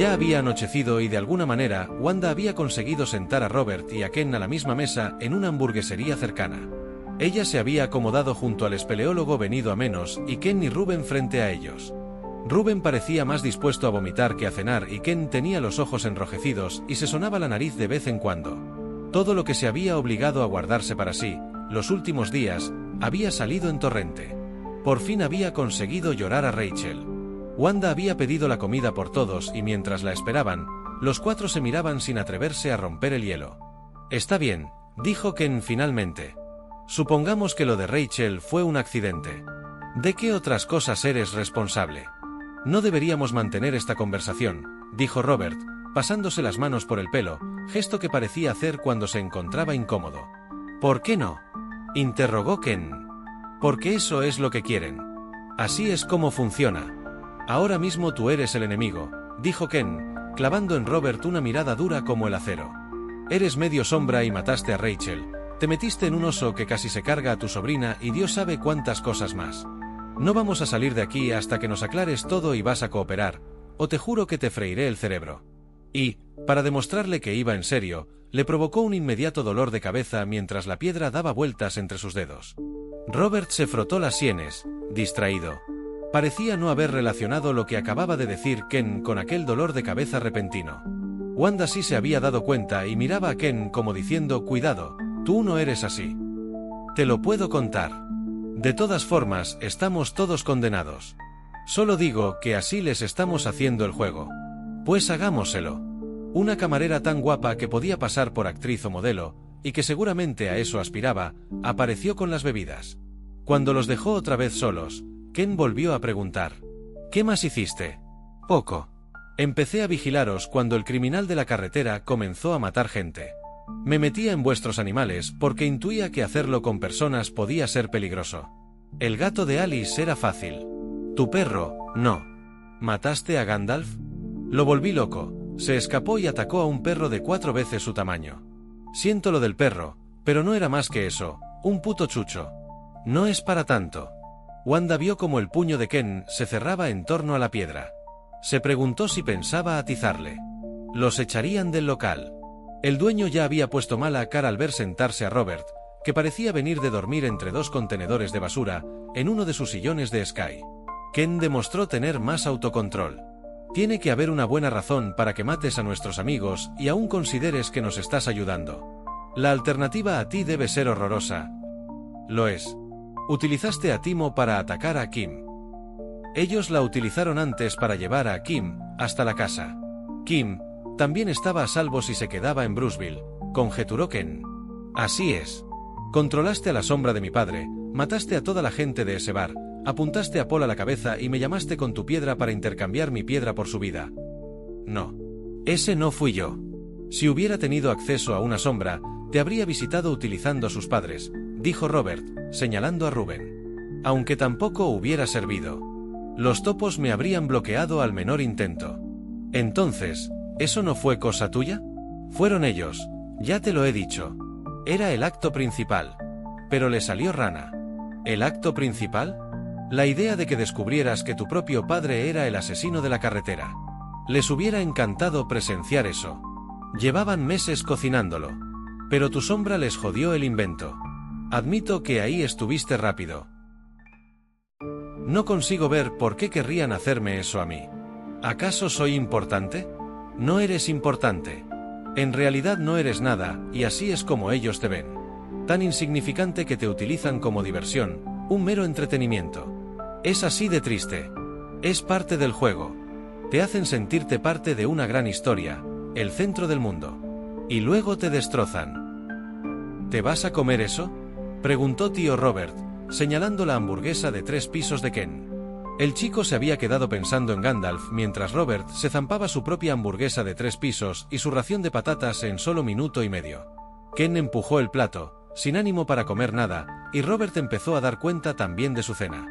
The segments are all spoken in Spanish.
Ya había anochecido y de alguna manera, Wanda había conseguido sentar a Robert y a Ken a la misma mesa en una hamburguesería cercana. Ella se había acomodado junto al espeleólogo venido a menos y Ken y Rubén frente a ellos. Rubén parecía más dispuesto a vomitar que a cenar y Ken tenía los ojos enrojecidos y se sonaba la nariz de vez en cuando. Todo lo que se había obligado a guardarse para sí, los últimos días, había salido en torrente. Por fin había conseguido llorar a Rachel. Wanda había pedido la comida por todos y mientras la esperaban, los cuatro se miraban sin atreverse a romper el hielo. «Está bien», dijo Ken finalmente. «Supongamos que lo de Rachel fue un accidente. ¿De qué otras cosas eres responsable?» «No deberíamos mantener esta conversación», dijo Robert, pasándose las manos por el pelo, gesto que parecía hacer cuando se encontraba incómodo. «¿Por qué no?», interrogó Ken. «Porque eso es lo que quieren. Así es como funciona. Ahora mismo tú eres el enemigo», dijo Ken, clavando en Robert una mirada dura como el acero. «Eres medio sombra y mataste a Rachel. Te metiste en un oso que casi se carga a tu sobrina y Dios sabe cuántas cosas más. No vamos a salir de aquí hasta que nos aclares todo y vas a cooperar, o te juro que te freiré el cerebro». Y, para demostrarle que iba en serio, le provocó un inmediato dolor de cabeza mientras la piedra daba vueltas entre sus dedos. Robert se frotó las sienes, distraído. Parecía no haber relacionado lo que acababa de decir Ken con aquel dolor de cabeza repentino. Wanda sí se había dado cuenta y miraba a Ken como diciendo: «Cuidado, tú no eres así. Te lo puedo contar. De todas formas, estamos todos condenados. Solo digo que así les estamos haciendo el juego. Pues hagámoselo». Una camarera tan guapa que podía pasar por actriz o modelo, y que seguramente a eso aspiraba, apareció con las bebidas. Cuando los dejó otra vez solos, Ken volvió a preguntar: «¿Qué más hiciste?» «Poco. Empecé a vigilaros cuando el criminal de la carretera comenzó a matar gente. Me metía en vuestros animales porque intuía que hacerlo con personas podía ser peligroso. El gato de Alice era fácil. Tu perro, no. ¿Mataste a Gandalf?» «Lo volví loco. Se escapó y atacó a un perro de 4 veces su tamaño. Siento lo del perro, pero no era más que eso, un puto chucho. No es para tanto». Wanda vio como el puño de Ken se cerraba en torno a la piedra. Se preguntó si pensaba atizarle. Los echarían del local. El dueño ya había puesto mala cara al ver sentarse a Robert, que parecía venir de dormir entre 2 contenedores de basura, en uno de sus sillones de Sky. Ken demostró tener más autocontrol. «Tiene que haber una buena razón para que mates a nuestros amigos y aún consideres que nos estás ayudando. La alternativa a ti debe ser horrorosa». «Lo es. Utilizaste a Timo para atacar a Kim. Ellos la utilizaron antes para llevar a Kim hasta la casa. Kim también estaba a salvo si se quedaba en Bruceville», conjeturó Ken. «Así es. Controlaste a la sombra de mi padre, mataste a toda la gente de ese bar, apuntaste a Paul a la cabeza y me llamaste con tu piedra para intercambiar mi piedra por su vida». «No. Ese no fui yo. Si hubiera tenido acceso a una sombra, te habría visitado utilizando a sus padres», dijo Robert, señalando a Rubén. «Aunque tampoco hubiera servido. Los topos me habrían bloqueado al menor intento». «Entonces, ¿eso no fue cosa tuya?» «Fueron ellos, ya te lo he dicho. Era el acto principal. Pero le salió rana». «¿El acto principal?» «La idea de que descubrieras que tu propio padre era el asesino de la carretera. Les hubiera encantado presenciar eso. Llevaban meses cocinándolo. Pero tu sombra les jodió el invento. Admito que ahí estuviste rápido. No consigo ver por qué querrían hacerme eso a mí. ¿Acaso soy importante? No eres importante. En realidad no eres nada, y así es como ellos te ven. Tan insignificante que te utilizan como diversión, un mero entretenimiento. Es así de triste. Es parte del juego. Te hacen sentirte parte de una gran historia, el centro del mundo. Y luego te destrozan. ¿Te vas a comer eso?», preguntó tío Robert, señalando la hamburguesa de 3 pisos de Ken. El chico se había quedado pensando en Gandalf mientras Robert se zampaba su propia hamburguesa de 3 pisos y su ración de patatas en solo minuto y medio. Ken empujó el plato, sin ánimo para comer nada, y Robert empezó a dar cuenta también de su cena.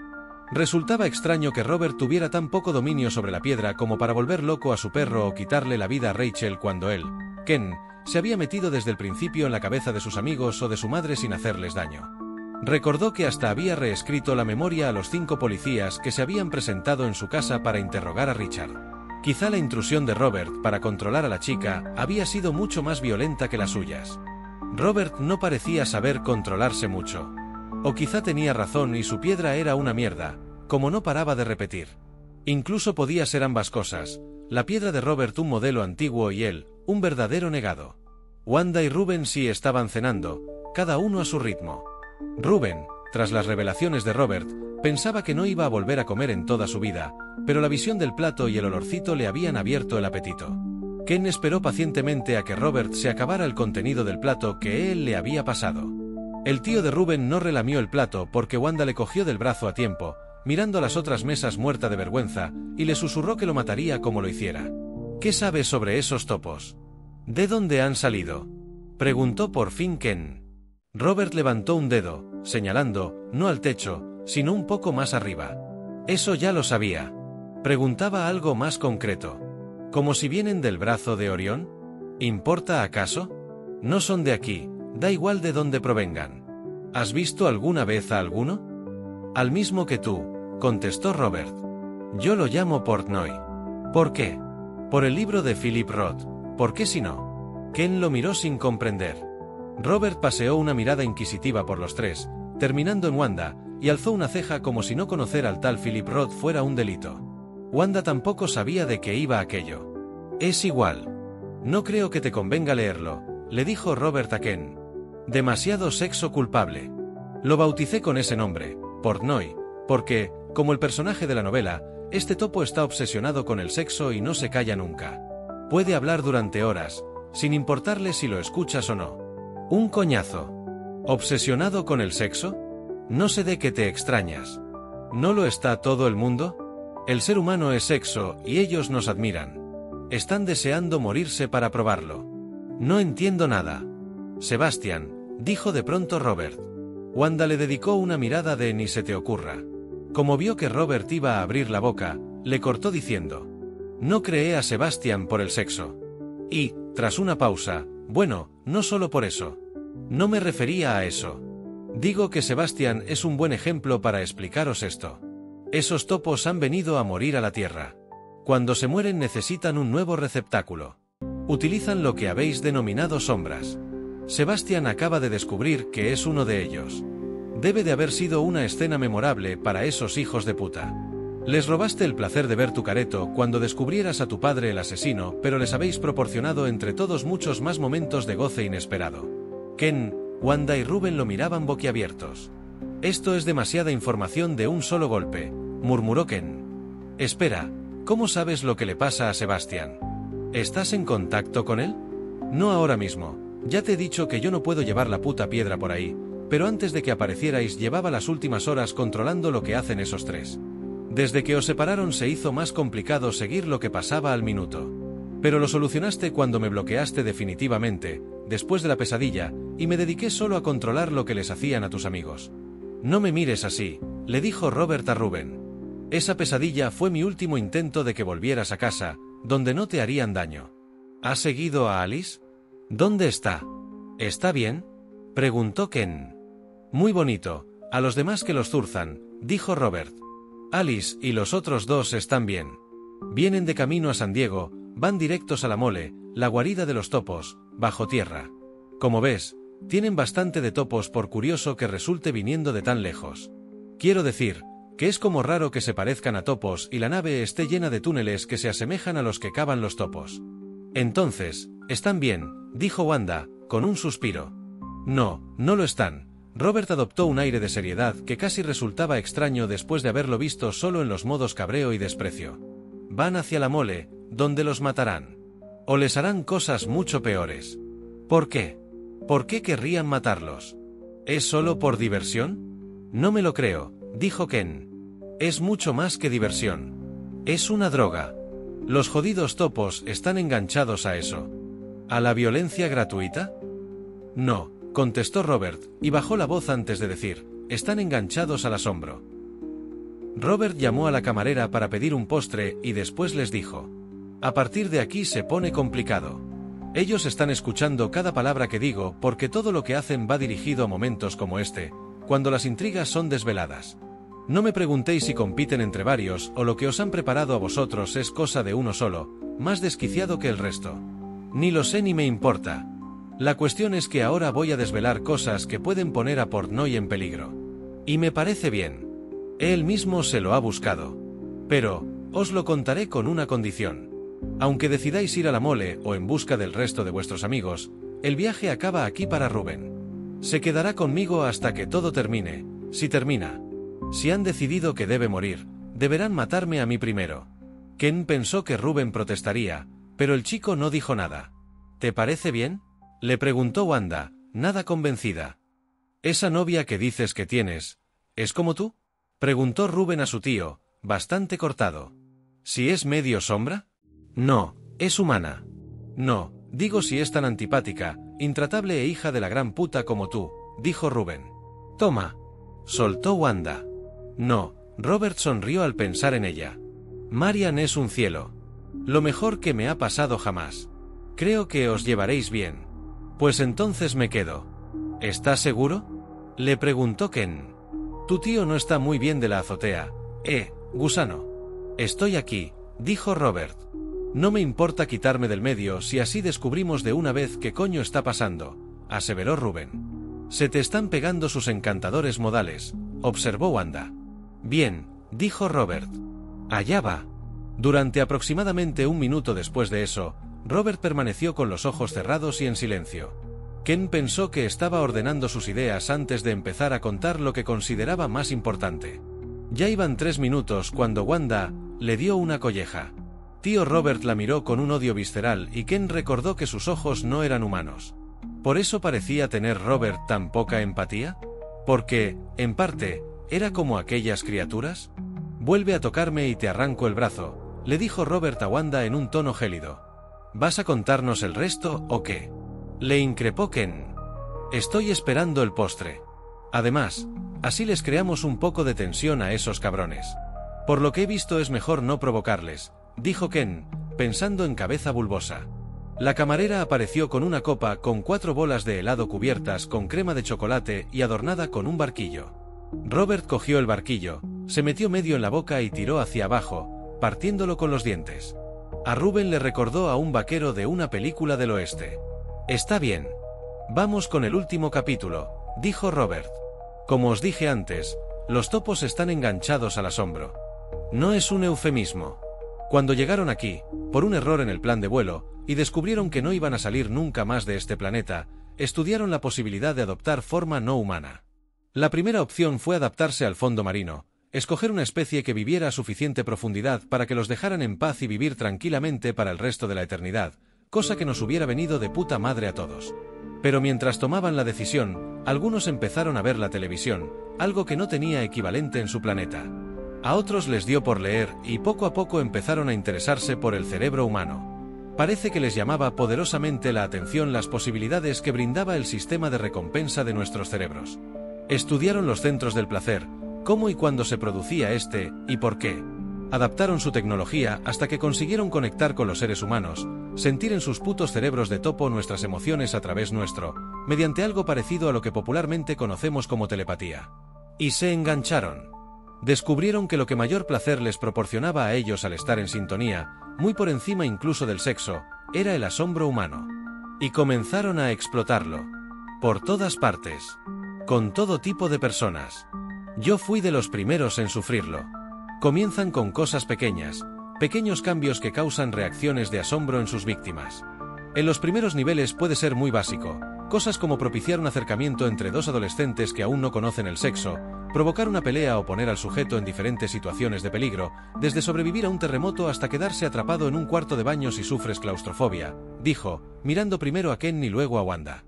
Resultaba extraño que Robert tuviera tan poco dominio sobre la piedra como para volver loco a su perro o quitarle la vida a Rachel cuando él, Ken, se había metido desde el principio en la cabeza de sus amigos o de su madre sin hacerles daño. Recordó que hasta había reescrito la memoria a los 5 policías que se habían presentado en su casa para interrogar a Richard. Quizá la intrusión de Robert para controlar a la chica había sido mucho más violenta que las suyas. Robert no parecía saber controlarse mucho. O quizá tenía razón y su piedra era una mierda, como no paraba de repetir. Incluso podía ser ambas cosas, la piedra de Robert un modelo antiguo y él, un verdadero negado. Wanda y Rubén sí estaban cenando, cada uno a su ritmo. Rubén, tras las revelaciones de Robert, pensaba que no iba a volver a comer en toda su vida, pero la visión del plato y el olorcito le habían abierto el apetito. Ken esperó pacientemente a que Robert se acabara el contenido del plato que él le había pasado. El tío de Rubén no relamió el plato porque Wanda le cogió del brazo a tiempo, mirando a las otras mesas muerta de vergüenza, y le susurró que lo mataría como lo hiciera. ¿Qué sabes sobre esos topos? ¿De dónde han salido?, preguntó por fin Ken. Robert levantó un dedo, señalando, no al techo, sino un poco más arriba. Eso ya lo sabía. Preguntaba algo más concreto. ¿Como si vienen del brazo de Orión? ¿Importa acaso? No son de aquí, da igual de dónde provengan. ¿Has visto alguna vez a alguno? Al mismo que tú, contestó Robert. Yo lo llamo Portnoy. ¿Por qué? Por el libro de Philip Roth. ¿Por qué si no? Ken lo miró sin comprender. Robert paseó una mirada inquisitiva por los tres, terminando en Wanda, y alzó una ceja como si no conocer al tal Philip Roth fuera un delito. Wanda tampoco sabía de qué iba aquello. Es igual. No creo que te convenga leerlo, le dijo Robert a Ken. Demasiado sexo culpable. Lo bauticé con ese nombre, Portnoy, porque, como el personaje de la novela, este topo está obsesionado con el sexo y no se calla nunca. Puede hablar durante horas, sin importarle si lo escuchas o no. Un coñazo. ¿Obsesionado con el sexo? No sé de qué te extrañas. ¿No lo está todo el mundo? El ser humano es sexo y ellos nos admiran. Están deseando morirse para probarlo. No entiendo nada. Sebastián, dijo de pronto Robert. Wanda le dedicó una mirada de ni se te ocurra. Como vio que Robert iba a abrir la boca, le cortó diciendo: no creé a Sebastián por el sexo. Y, tras una pausa, bueno, no solo por eso. No me refería a eso. Digo que Sebastián es un buen ejemplo para explicaros esto. Esos topos han venido a morir a la Tierra. Cuando se mueren necesitan un nuevo receptáculo. Utilizan lo que habéis denominado sombras. Sebastián acaba de descubrir que es uno de ellos. Debe de haber sido una escena memorable para esos hijos de puta. Les robaste el placer de ver tu careto cuando descubrieras a tu padre el asesino, pero les habéis proporcionado entre todos muchos más momentos de goce inesperado. Ken, Wanda y Rubén lo miraban boquiabiertos. Esto es demasiada información de un solo golpe, murmuró Ken. Espera, ¿cómo sabes lo que le pasa a Sebastián? ¿Estás en contacto con él? No ahora mismo, ya te he dicho que yo no puedo llevar la puta piedra por ahí, pero antes de que aparecierais llevaba las últimas horas controlando lo que hacen esos tres. Desde que os separaron se hizo más complicado seguir lo que pasaba al minuto. Pero lo solucionaste cuando me bloqueaste definitivamente, después de la pesadilla, y me dediqué solo a controlar lo que les hacían a tus amigos. No me mires así, le dijo Robert a Rubén. Esa pesadilla fue mi último intento de que volvieras a casa, donde no te harían daño. ¿Has seguido a Alice? ¿Dónde está? ¿Está bien?, preguntó Ken. Muy bonito, a los demás que los zurzan, dijo Robert. Alice y los otros dos están bien. Vienen de camino a San Diego, van directos a la mole, la guarida de los topos, bajo tierra. Como ves, tienen bastante de topos por curioso que resulte viniendo de tan lejos. Quiero decir, que es como raro que se parezcan a topos y la nave esté llena de túneles que se asemejan a los que cavan los topos. Entonces, están bien, dijo Wanda, con un suspiro. No, no lo están. Robert adoptó un aire de seriedad que casi resultaba extraño después de haberlo visto solo en los modos cabreo y desprecio. Van hacia la mole, donde los matarán. O les harán cosas mucho peores. ¿Por qué? ¿Por qué querrían matarlos? ¿Es solo por diversión? No me lo creo, dijo Ken. Es mucho más que diversión. Es una droga. Los jodidos topos están enganchados a eso. ¿A la violencia gratuita? No, contestó Robert, y bajó la voz antes de decir, están enganchados al asombro. Robert llamó a la camarera para pedir un postre y después les dijo: a partir de aquí se pone complicado. Ellos están escuchando cada palabra que digo porque todo lo que hacen va dirigido a momentos como este, cuando las intrigas son desveladas. No me preguntéis si compiten entre varios o lo que os han preparado a vosotros es cosa de uno solo, más desquiciado que el resto. Ni lo sé ni me importa. La cuestión es que ahora voy a desvelar cosas que pueden poner a Portnoy en peligro. Y me parece bien. Él mismo se lo ha buscado. Pero, os lo contaré con una condición. Aunque decidáis ir a la mole o en busca del resto de vuestros amigos, el viaje acaba aquí para Rubén. Se quedará conmigo hasta que todo termine, si termina. Si han decidido que debe morir, deberán matarme a mí primero. Ken pensó que Rubén protestaría, pero el chico no dijo nada. ¿Te parece bien?, le preguntó Wanda, nada convencida. ¿Esa novia que dices que tienes, es como tú?, preguntó Rubén a su tío, bastante cortado. ¿Si es medio sombra? No, es humana. No, digo si es tan antipática, intratable e hija de la gran puta como tú, dijo Rubén. Toma, soltó Wanda. No, Robert sonrió al pensar en ella. Marian es un cielo. Lo mejor que me ha pasado jamás. Creo que os llevaréis bien. Pues entonces me quedo. ¿Estás seguro?, le preguntó Ken. Tu tío no está muy bien de la azotea, gusano. Estoy aquí, dijo Robert. No me importa quitarme del medio si así descubrimos de una vez qué coño está pasando, aseveró Rubén. Se te están pegando sus encantadores modales, observó Wanda. Bien, dijo Robert. Allá va. Durante aproximadamente un minuto después de eso, Robert permaneció con los ojos cerrados y en silencio. Ken pensó que estaba ordenando sus ideas antes de empezar a contar lo que consideraba más importante. Ya iban 3 minutos cuando Wanda le dio una colleja. Tío Robert la miró con un odio visceral y Ken recordó que sus ojos no eran humanos. ¿Por eso parecía tener Robert tan poca empatía? Porque, en parte, ¿era como aquellas criaturas? Vuelve a tocarme y te arranco el brazo, le dijo Robert a Wanda en un tono gélido. ¿Vas a contarnos el resto o qué?, le increpó Ken. Estoy esperando el postre. Además, así les creamos un poco de tensión a esos cabrones. Por lo que he visto es mejor no provocarles, dijo Ken, pensando en Cabeza Bulbosa. La camarera apareció con una copa con 4 bolas de helado cubiertas con crema de chocolate y adornada con un barquillo. Robert cogió el barquillo, se metió medio en la boca y tiró hacia abajo, partiéndolo con los dientes. A Rubén le recordó a un vaquero de una película del oeste. Está bien. Vamos con el último capítulo, dijo Robert. Como os dije antes, los topos están enganchados al asombro. No es un eufemismo. Cuando llegaron aquí, por un error en el plan de vuelo, y descubrieron que no iban a salir nunca más de este planeta, estudiaron la posibilidad de adoptar forma no humana. La primera opción fue adaptarse al fondo marino, escoger una especie que viviera a suficiente profundidad para que los dejaran en paz y vivir tranquilamente para el resto de la eternidad, cosa que nos hubiera venido de puta madre a todos. Pero mientras tomaban la decisión, algunos empezaron a ver la televisión, algo que no tenía equivalente en su planeta. A otros les dio por leer y poco a poco empezaron a interesarse por el cerebro humano. Parece que les llamaba poderosamente la atención las posibilidades que brindaba el sistema de recompensa de nuestros cerebros. Estudiaron los centros del placer, cómo y cuándo se producía este, y por qué. Adaptaron su tecnología hasta que consiguieron conectar con los seres humanos, sentir en sus putos cerebros de topo nuestras emociones a través nuestro, mediante algo parecido a lo que popularmente conocemos como telepatía. Y se engancharon. Descubrieron que lo que mayor placer les proporcionaba a ellos al estar en sintonía, muy por encima incluso del sexo, era el asombro humano. Y comenzaron a explotarlo. Por todas partes. Con todo tipo de personas. Yo fui de los primeros en sufrirlo. Comienzan con cosas pequeñas, pequeños cambios que causan reacciones de asombro en sus víctimas. En los primeros niveles puede ser muy básico, cosas como propiciar un acercamiento entre 2 adolescentes que aún no conocen el sexo, provocar una pelea o poner al sujeto en diferentes situaciones de peligro, desde sobrevivir a un terremoto hasta quedarse atrapado en un cuarto de baño si sufres claustrofobia, dijo, mirando primero a Ken y luego a Wanda.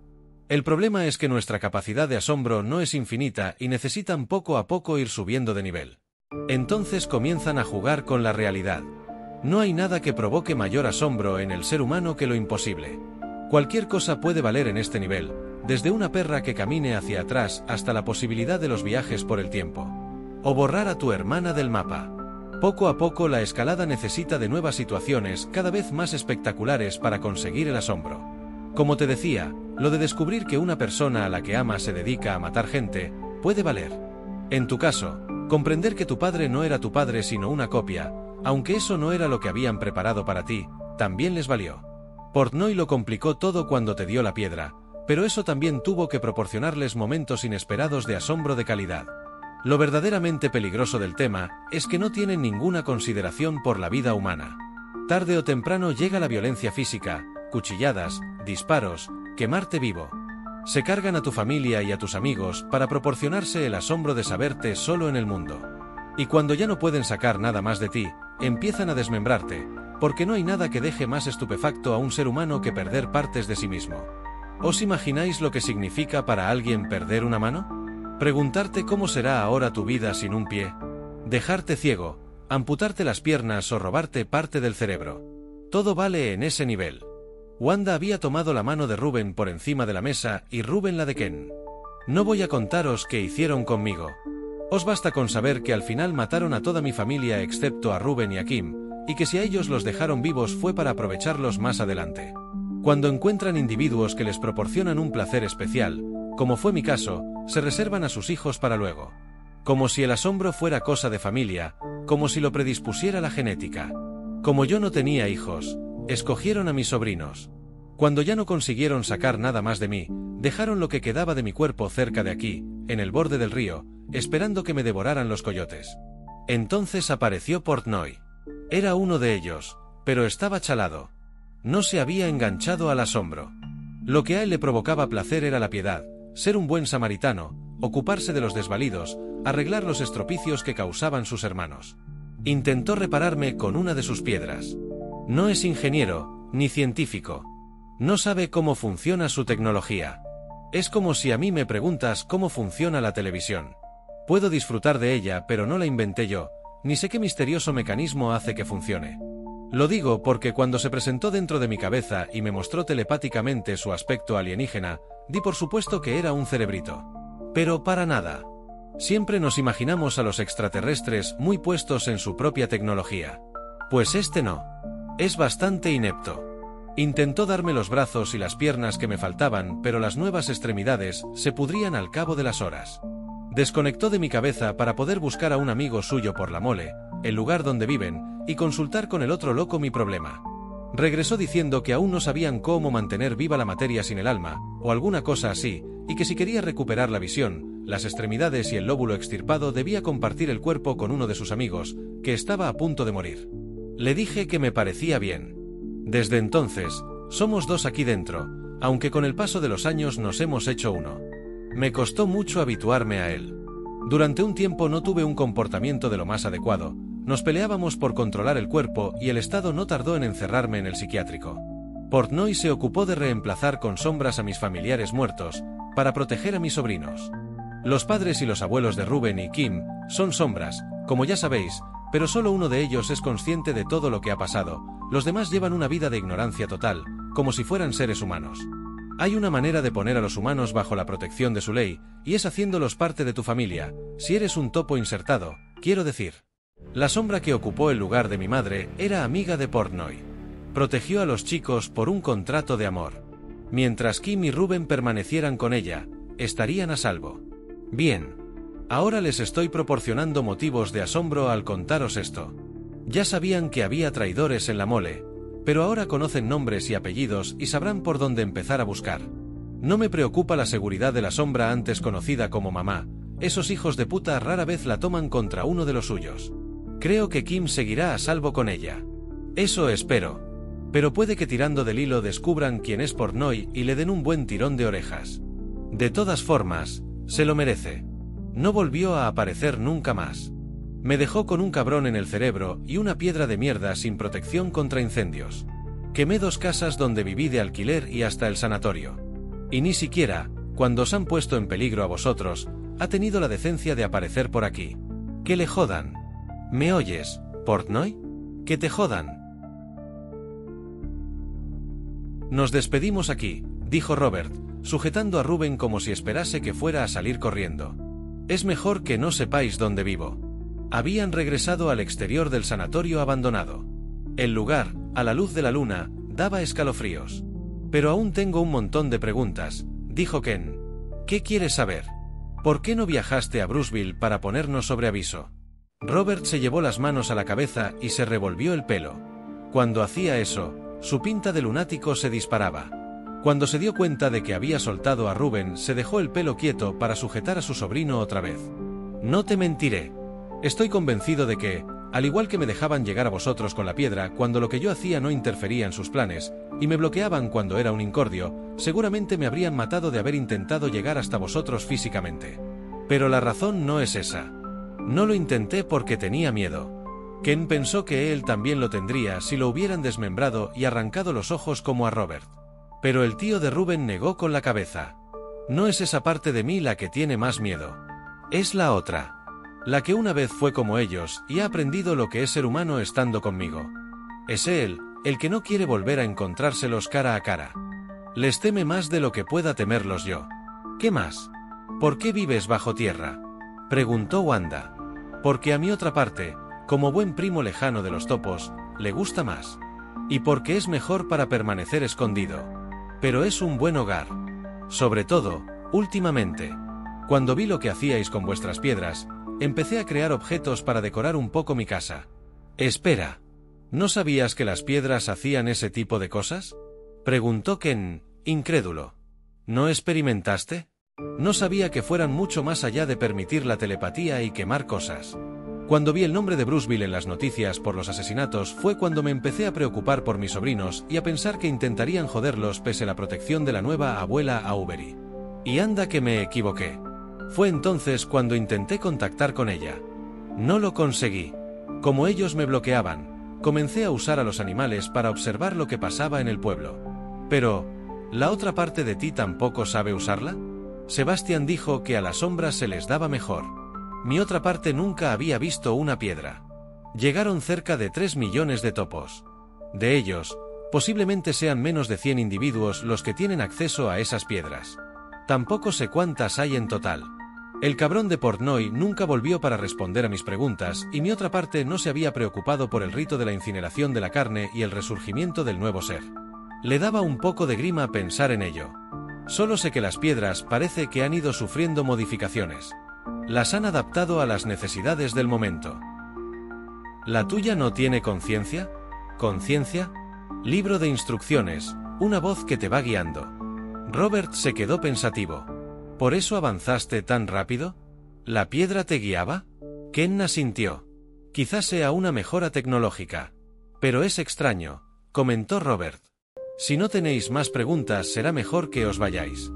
El problema es que nuestra capacidad de asombro no es infinita y necesitan poco a poco ir subiendo de nivel. Entonces comienzan a jugar con la realidad. No hay nada que provoque mayor asombro en el ser humano que lo imposible. Cualquier cosa puede valer en este nivel, desde una perra que camine hacia atrás hasta la posibilidad de los viajes por el tiempo. O borrar a tu hermana del mapa. Poco a poco la escalada necesita de nuevas situaciones cada vez más espectaculares para conseguir el asombro. Como te decía, lo de descubrir que una persona a la que amas se dedica a matar gente, puede valer. En tu caso, Comprender que tu padre no era tu padre sino una copia, aunque eso no era lo que habían preparado para ti, también les valió. Portnoy lo complicó todo cuando te dio la piedra, pero eso también tuvo que proporcionarles momentos inesperados de asombro de calidad. Lo verdaderamente peligroso del tema es que no tienen ninguna consideración por la vida humana. Tarde o temprano llega la violencia física, cuchilladas, disparos, quemarte vivo. Se cargan a tu familia y a tus amigos para proporcionarse el asombro de saberte solo en el mundo. Y cuando ya no pueden sacar nada más de ti, empiezan a desmembrarte, porque no hay nada que deje más estupefacto a un ser humano que perder partes de sí mismo. ¿Os imagináis lo que significa para alguien perder una mano? Preguntarte cómo será ahora tu vida sin un pie. Dejarte ciego, amputarte las piernas o robarte parte del cerebro. Todo vale en ese nivel. Wanda había tomado la mano de Rubén por encima de la mesa y Rubén la de Ken. No voy a contaros qué hicieron conmigo. Os basta con saber que al final mataron a toda mi familia excepto a Rubén y a Kim, y que si a ellos los dejaron vivos fue para aprovecharlos más adelante. Cuando encuentran individuos que les proporcionan un placer especial, como fue mi caso, se reservan a sus hijos para luego. Como si el asombro fuera cosa de familia, como si lo predispusiera la genética. Como yo no tenía hijos, escogieron a mis sobrinos. Cuando ya no consiguieron sacar nada más de mí, dejaron lo que quedaba de mi cuerpo cerca de aquí, en el borde del río, esperando que me devoraran los coyotes. Entonces apareció Portnoy. Era uno de ellos, pero estaba chalado. No se había enganchado al asombro. Lo que a él le provocaba placer era la piedad, ser un buen samaritano, ocuparse de los desvalidos, arreglar los estropicios que causaban sus hermanos. Intentó repararme con una de sus piedras. No es ingeniero, ni científico. No sabe cómo funciona su tecnología. Es como si a mí me preguntas cómo funciona la televisión. Puedo disfrutar de ella, pero no la inventé yo, ni sé qué misterioso mecanismo hace que funcione. Lo digo porque cuando se presentó dentro de mi cabeza y me mostró telepáticamente su aspecto alienígena, di por supuesto que era un cerebrito. Pero para nada. Siempre nos imaginamos a los extraterrestres muy puestos en su propia tecnología. Pues este no. Es bastante inepto. Intentó darme los brazos y las piernas que me faltaban, pero las nuevas extremidades se pudrían al cabo de las horas. Desconectó de mi cabeza para poder buscar a un amigo suyo por la mole, el lugar donde viven, y consultar con el otro loco mi problema. Regresó diciendo que aún no sabían cómo mantener viva la materia sin el alma, o alguna cosa así, y que si quería recuperar la visión, las extremidades y el lóbulo extirpado debía compartir el cuerpo con uno de sus amigos, que estaba a punto de morir. Le dije que me parecía bien. Desde entonces, somos dos aquí dentro, aunque con el paso de los años nos hemos hecho uno. Me costó mucho habituarme a él. Durante un tiempo no tuve un comportamiento de lo más adecuado, nos peleábamos por controlar el cuerpo y el Estado no tardó en encerrarme en el psiquiátrico. Portnoy se ocupó de reemplazar con sombras a mis familiares muertos, para proteger a mis sobrinos. Los padres y los abuelos de Rubén y Kim son sombras, como ya sabéis, pero solo uno de ellos es consciente de todo lo que ha pasado, los demás llevan una vida de ignorancia total, como si fueran seres humanos. Hay una manera de poner a los humanos bajo la protección de su ley, y es haciéndolos parte de tu familia, si eres un topo insertado, quiero decir. La sombra que ocupó el lugar de mi madre era amiga de Portnoy. Protegió a los chicos por un contrato de amor. Mientras Kim y Rubén permanecieran con ella, estarían a salvo. Bien. Ahora les estoy proporcionando motivos de asombro al contaros esto. Ya sabían que había traidores en la mole, pero ahora conocen nombres y apellidos y sabrán por dónde empezar a buscar. No me preocupa la seguridad de la sombra antes conocida como mamá, esos hijos de puta rara vez la toman contra uno de los suyos. Creo que Kim seguirá a salvo con ella. Eso espero. Pero puede que tirando del hilo descubran quién es Portnoy y le den un buen tirón de orejas. De todas formas, se lo merece. No volvió a aparecer nunca más. Me dejó con un cabrón en el cerebro y una piedra de mierda sin protección contra incendios. Quemé 2 casas donde viví de alquiler y hasta el sanatorio. Y ni siquiera, cuando os han puesto en peligro a vosotros, ha tenido la decencia de aparecer por aquí. Que le jodan. ¿Me oyes, Portnoy? Que te jodan. Nos despedimos aquí, dijo Robert, sujetando a Rubén como si esperase que fuera a salir corriendo. Es mejor que no sepáis dónde vivo. Habían regresado al exterior del sanatorio abandonado. El lugar, a la luz de la luna, daba escalofríos. Pero aún tengo un montón de preguntas, dijo Ken. ¿Qué quieres saber? ¿Por qué no viajaste a Bruceville para ponernos sobre aviso? Robert se llevó las manos a la cabeza y se revolvió el pelo. Cuando hacía eso, su pinta de lunático se disparaba. Cuando se dio cuenta de que había soltado a Reuben, se dejó el pelo quieto para sujetar a su sobrino otra vez. No te mentiré. Estoy convencido de que, al igual que me dejaban llegar a vosotros con la piedra cuando lo que yo hacía no interfería en sus planes, y me bloqueaban cuando era un incordio, seguramente me habrían matado de haber intentado llegar hasta vosotros físicamente. Pero la razón no es esa. No lo intenté porque tenía miedo. Ken pensó que él también lo tendría si lo hubieran desmembrado y arrancado los ojos como a Robert. Pero el tío de Reuben negó con la cabeza. No es esa parte de mí la que tiene más miedo. Es la otra. La que una vez fue como ellos y ha aprendido lo que es ser humano estando conmigo. Es él, el que no quiere volver a encontrárselos cara a cara. Les teme más de lo que pueda temerlos yo. ¿Qué más? ¿Por qué vives bajo tierra?, preguntó Wanda. Porque a mi otra parte, como buen primo lejano de los topos, le gusta más. Y porque es mejor para permanecer escondido. Pero es un buen hogar. Sobre todo, últimamente. Cuando vi lo que hacíais con vuestras piedras, empecé a crear objetos para decorar un poco mi casa. Espera. ¿No sabías que las piedras hacían ese tipo de cosas?, preguntó Ken, incrédulo. ¿No experimentaste? No sabía que fueran mucho más allá de permitir la telepatía y quemar cosas. Cuando vi el nombre de Bruceville en las noticias por los asesinatos fue cuando me empecé a preocupar por mis sobrinos y a pensar que intentarían joderlos pese a la protección de la nueva abuela Aubery. Y anda que me equivoqué. Fue entonces cuando intenté contactar con ella. No lo conseguí. Como ellos me bloqueaban, comencé a usar a los animales para observar lo que pasaba en el pueblo. Pero, ¿la otra parte de ti tampoco sabe usarla? Sebastián dijo que a las sombras se les daba mejor. Mi otra parte nunca había visto una piedra. Llegaron cerca de 3 millones de topos. De ellos, posiblemente sean menos de 100 individuos los que tienen acceso a esas piedras. Tampoco sé cuántas hay en total. El cabrón de Portnoy nunca volvió para responder a mis preguntas y mi otra parte no se había preocupado por el rito de la incineración de la carne y el resurgimiento del nuevo ser. Le daba un poco de grima pensar en ello. Solo sé que las piedras parece que han ido sufriendo modificaciones. Las han adaptado a las necesidades del momento. ¿La tuya no tiene conciencia? ¿Conciencia? Libro de instrucciones, una voz que te va guiando. Robert se quedó pensativo. ¿Por eso avanzaste tan rápido? ¿La piedra te guiaba? Ken asintió. Quizás sea una mejora tecnológica. Pero es extraño, comentó Robert. Si no tenéis más preguntas será mejor que os vayáis.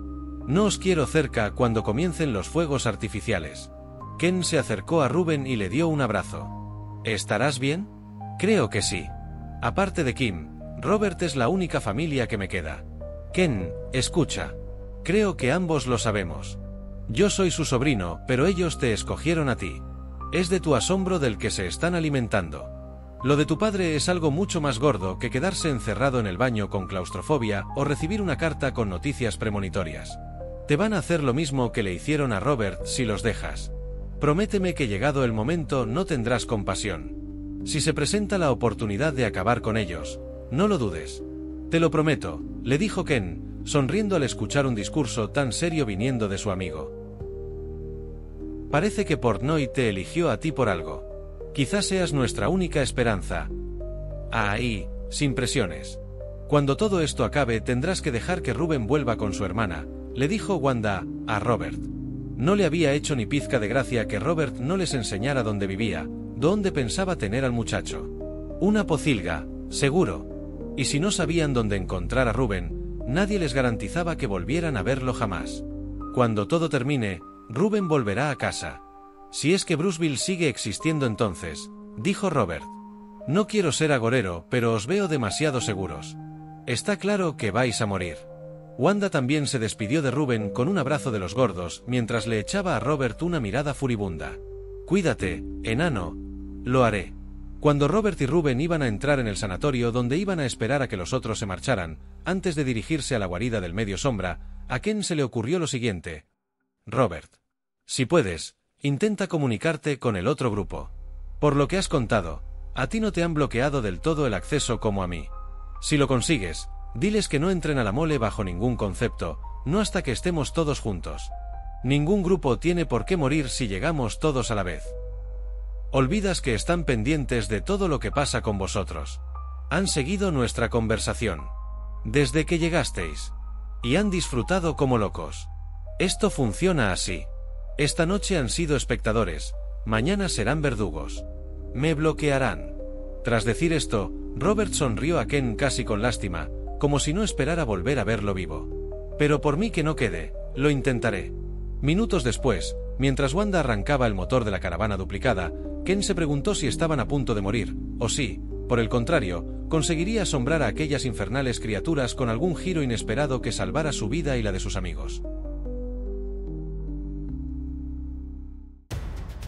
No os quiero cerca cuando comiencen los fuegos artificiales. Ken se acercó a Reuben y le dio un abrazo. ¿Estarás bien? Creo que sí. Aparte de Kim, Robert es la única familia que me queda. Ken, escucha. Creo que ambos lo sabemos. Yo soy su sobrino, pero ellos te escogieron a ti. Es de tu asombro del que se están alimentando. Lo de tu padre es algo mucho más gordo que quedarse encerrado en el baño con claustrofobia o recibir una carta con noticias premonitorias. Te van a hacer lo mismo que le hicieron a Robert si los dejas. Prométeme que llegado el momento no tendrás compasión. Si se presenta la oportunidad de acabar con ellos, no lo dudes. Te lo prometo, le dijo Ken, sonriendo al escuchar un discurso tan serio viniendo de su amigo. Parece que Portnoy te eligió a ti por algo. Quizás seas nuestra única esperanza. Ahí, sin presiones. Cuando todo esto acabe tendrás que dejar que Reuben vuelva con su hermana, le dijo Wanda a Robert. No le había hecho ni pizca de gracia que Robert no les enseñara dónde vivía, dónde pensaba tener al muchacho. Una pocilga, seguro. Y si no sabían dónde encontrar a Reuben, nadie les garantizaba que volvieran a verlo jamás. Cuando todo termine, Reuben volverá a casa. Si es que Bruceville sigue existiendo entonces, dijo Robert. No quiero ser agorero, pero os veo demasiado seguros. Está claro que vais a morir. Wanda también se despidió de Reuben con un abrazo de los gordos, mientras le echaba a Robert una mirada furibunda. Cuídate, enano. Lo haré. Cuando Robert y Reuben iban a entrar en el sanatorio donde iban a esperar a que los otros se marcharan, antes de dirigirse a la guarida del Medio Sombra, a Ken se le ocurrió lo siguiente. Robert. Si puedes, intenta comunicarte con el otro grupo. Por lo que has contado, a ti no te han bloqueado del todo el acceso como a mí. Si lo consigues, diles que no entren a la mole bajo ningún concepto, no hasta que estemos todos juntos. Ningún grupo tiene por qué morir si llegamos todos a la vez. Olvidas que están pendientes de todo lo que pasa con vosotros. Han seguido nuestra conversación desde que llegasteis y han disfrutado como locos. Esto funciona así. Esta noche han sido espectadores, mañana serán verdugos. Me bloquearán. Tras decir esto, Robert sonrió a Ken casi con lástima, como si no esperara volver a verlo vivo. Pero por mí que no quede, lo intentaré. Minutos después, mientras Wanda arrancaba el motor de la caravana duplicada, Ken se preguntó si estaban a punto de morir, o si, por el contrario, conseguiría asombrar a aquellas infernales criaturas con algún giro inesperado que salvara su vida y la de sus amigos.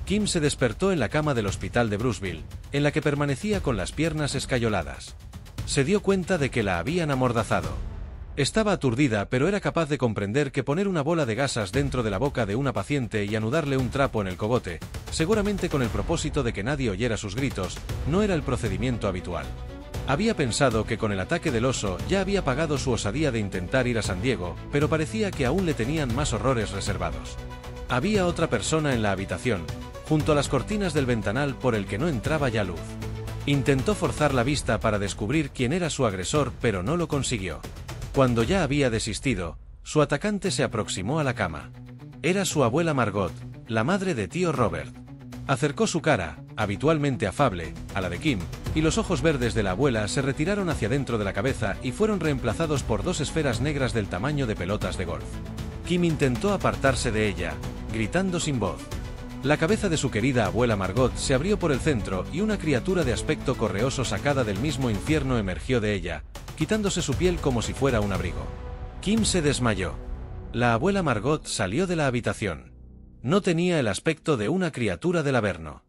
Kim se despertó en la cama del hospital de Bruceville, en la que permanecía con las piernas escayoladas. Se dio cuenta de que la habían amordazado. Estaba aturdida, pero era capaz de comprender que poner una bola de gasas dentro de la boca de una paciente y anudarle un trapo en el cogote, seguramente con el propósito de que nadie oyera sus gritos, no era el procedimiento habitual. Había pensado que con el ataque del oso ya había pagado su osadía de intentar ir a San Diego, pero parecía que aún le tenían más horrores reservados. Había otra persona en la habitación, junto a las cortinas del ventanal por el que no entraba ya luz. Intentó forzar la vista para descubrir quién era su agresor, pero no lo consiguió. Cuando ya había desistido, su atacante se aproximó a la cama. Era su abuela Margot, la madre de tío Robert. Acercó su cara, habitualmente afable, a la de Kim, y los ojos verdes de la abuela se retiraron hacia dentro de la cabeza y fueron reemplazados por dos esferas negras del tamaño de pelotas de golf. Kim intentó apartarse de ella, gritando sin voz. La cabeza de su querida abuela Margot se abrió por el centro y una criatura de aspecto correoso sacada del mismo infierno emergió de ella, quitándose su piel como si fuera un abrigo. Kim se desmayó. La abuela Margot salió de la habitación. No tenía el aspecto de una criatura del Averno.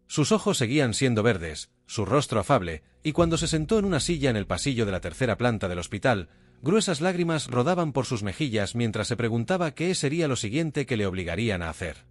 Sus ojos seguían siendo verdes, su rostro afable, y cuando se sentó en una silla en el pasillo de la tercera planta del hospital, gruesas lágrimas rodaban por sus mejillas mientras se preguntaba qué sería lo siguiente que le obligarían a hacer.